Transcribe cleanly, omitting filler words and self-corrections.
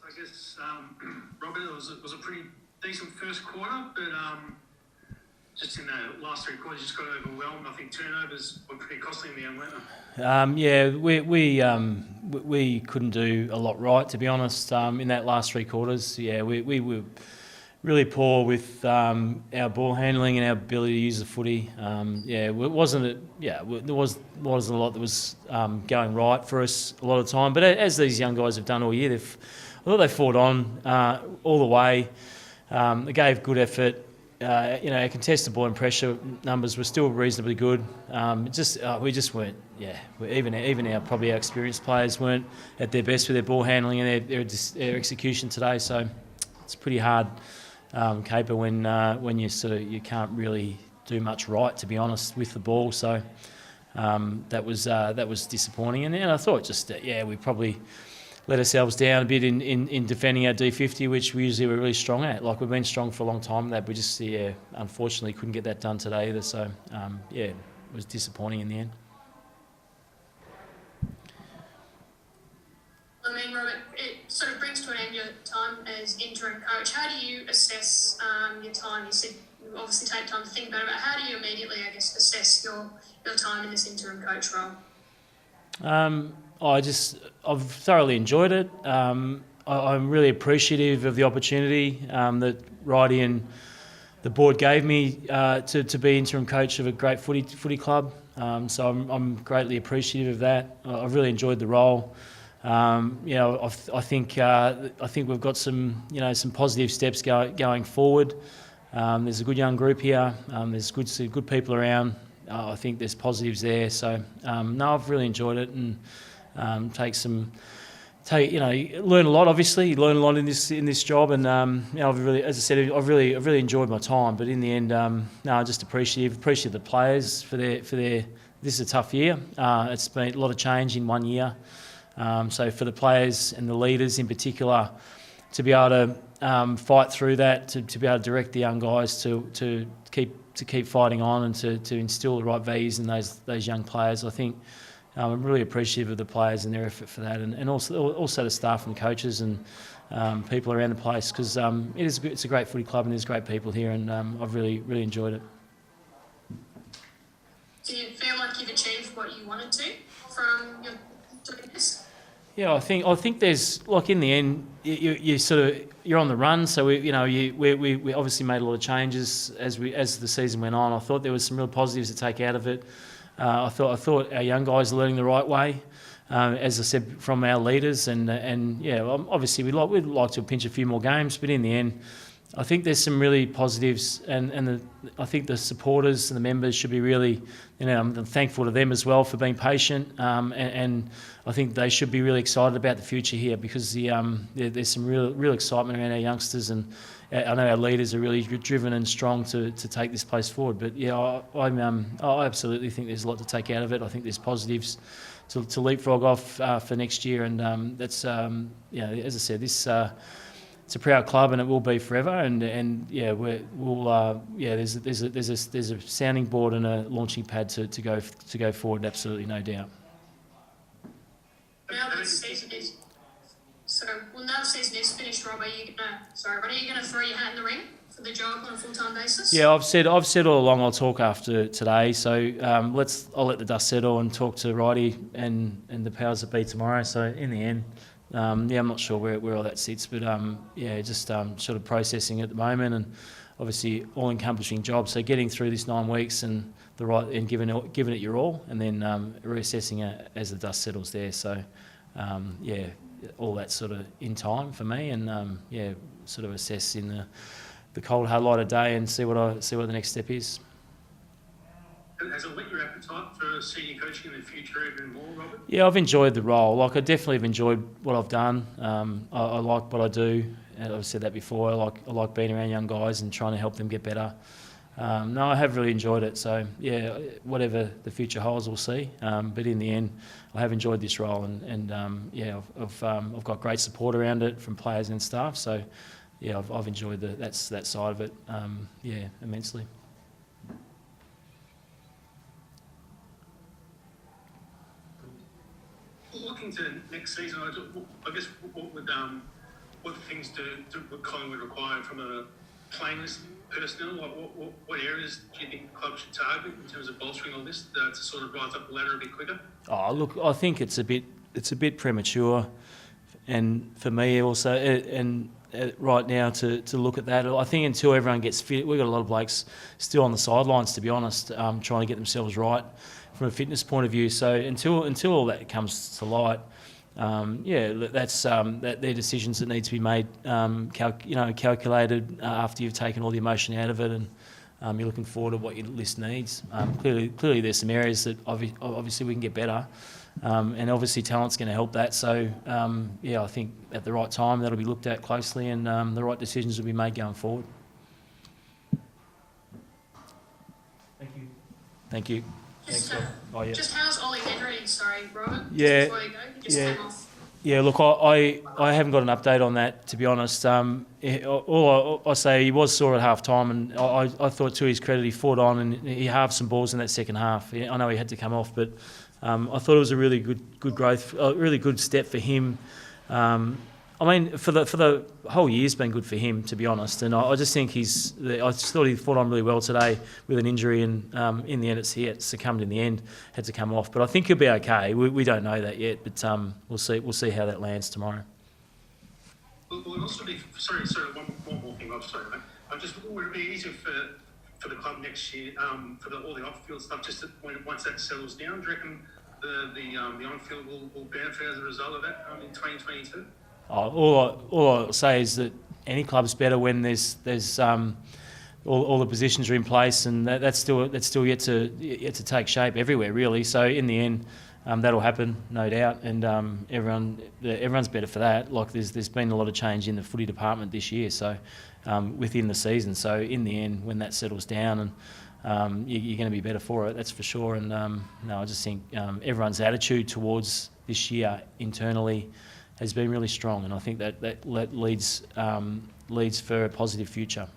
I guess, Robert, it was a pretty decent first quarter, but just in the last three quarters, just got overwhelmed. I think turnovers were pretty costly in the end, weren't Yeah, we couldn't do a lot right, to be honest. In that last three quarters, we were really poor with our ball handling and our ability to use the footy. There wasn't a lot that was going right for us a lot of the time. But as these young guys have done all year, I thought they fought on all the way. They gave good effort. Our contested ball and pressure numbers were still reasonably good. We just weren't. Even our experienced players weren't at their best with their ball handling and their execution today. So it's pretty hard caper when you can't really do much right, to be honest, with the ball. So that was disappointing. And I thought we probably let ourselves down a bit in defending our D50, which we usually were really strong at. Like, we've been strong for a long time. That we just unfortunately couldn't get that done today either. So it was disappointing in the end. I mean, Robert, it sort of brings to an end your time as interim coach. How do you assess your time? You said you obviously take time to think about it, but how do you immediately, assess your time in this interim coach role? I've thoroughly enjoyed it. I'm really appreciative of the opportunity that Righty and the board gave me to be interim coach of a great footy club. So I'm greatly appreciative of that. I've really enjoyed the role. I think we've got some positive steps going forward. There's a good young group here. There's good people around. I think there's positives there. So I've really enjoyed it and learn a lot. Obviously, you learn a lot in this job, and I've really enjoyed my time. But in the end, just appreciative of the players for their. This is a tough year. It's been a lot of change in 1 year. So for the players and the leaders in particular, to be able to fight through that, to be able to direct the young guys to keep fighting on and to instill the right values in those young players, I think I'm really appreciative of the players and their effort for that, and also the staff and coaches and people around the place, because it's a great footy club and there's great people here, and I've really enjoyed it. Do you feel like you've achieved what you wanted to from your doing this? Yeah, I think there's, like, in the end, you're on the run. So we obviously made a lot of changes as the season went on. I thought there was some real positives to take out of it. I thought our young guys are learning the right way, as I said, from our leaders, and obviously we'd like to pinch a few more games, but in the end, I think there's some really positives, and I think the supporters and the members should be really, I'm thankful to them as well for being patient, and I think they should be really excited about the future here, because there's some real excitement around our youngsters, and I know our leaders are really driven and strong to take this place forward. But I absolutely think there's a lot to take out of it. I think there's positives to leapfrog off for next year, and that's as I said, this. It's a proud club, and it will be forever. And there's a sounding board and a launching pad to go forward. Absolutely, no doubt. Now the season is finished, Rob, are you gonna throw your hat in the ring for the job on a full-time basis? Yeah, I've said all along I'll talk after today. So I'll let the dust settle and talk to Righty and the powers that be tomorrow. So in the end. I'm not sure where all that sits, but just sort of processing at the moment, and obviously all-encompassing job. So getting through this 9 weeks and giving it your all, and then reassessing it as the dust settles there. So all that sort of in time for me, and sort of assess in the cold hard light of day and see what the next step is. Has it whet your appetite for senior coaching in the future even more, Robert? Yeah, I've enjoyed the role. Like, I definitely have enjoyed what I've done. I like what I do. And I've said that before. I like being around young guys and trying to help them get better. I have really enjoyed it. So whatever the future holds, we'll see. But in the end, I have enjoyed this role, and I've got great support around it from players and staff. So I've enjoyed that side of it. Immensely. Looking to next season, I guess what would what things would Collingwood require from a playing list personnel? Like what areas do you think the club should target in terms of bolstering all this to sort of rise up the ladder a bit quicker? Oh, look, I think it's a bit premature, and for me also, right now to look at that. I think until everyone gets fit, we've got a lot of blokes still on the sidelines, to be honest, trying to get themselves right from a fitness point of view. So until all that comes to light, that's they're decisions that need to be made, calculated after you've taken all the emotion out of it, and you're looking forward to what your list needs. Clearly, there's some areas that obviously we can get better, and obviously talent's going to help that. So I think at the right time that'll be looked at closely, and the right decisions will be made going forward. Thank you. Just how's Ollie Henry? Sorry, Robert. Yeah. Just before you go, he just came off. Yeah, look, I haven't got an update on that, to be honest. All I say, he was sore at half time, and I thought, to his credit, he fought on and he halved some balls in that second half. I know he had to come off, but I thought it was a really good growth, a really good step for him. I mean, for the whole year's been good for him, to be honest. And I just think I just thought he fought on really well today with an injury, and in the end, he had succumbed in the end, had to come off. But I think he'll be okay. We don't know that yet, but we'll see how that lands tomorrow. Will it also be, sorry, one more thing. I'm sorry, mate. Would it be easier for the club next year, for all the off-field stuff, just once that settles down? Do you reckon the on-field will benefit as a result of that in 2022? All I'll say is that any club's better when there's all the positions are in place, and that's still yet to take shape everywhere, really. So in the end, that'll happen, no doubt, and everyone's better for that. Like there's been a lot of change in the footy department this year, so within the season. So in the end, when that settles down, and you're going to be better for it, that's for sure. And I just think everyone's attitude towards this year internally has been really strong, and I think that leads for a positive future.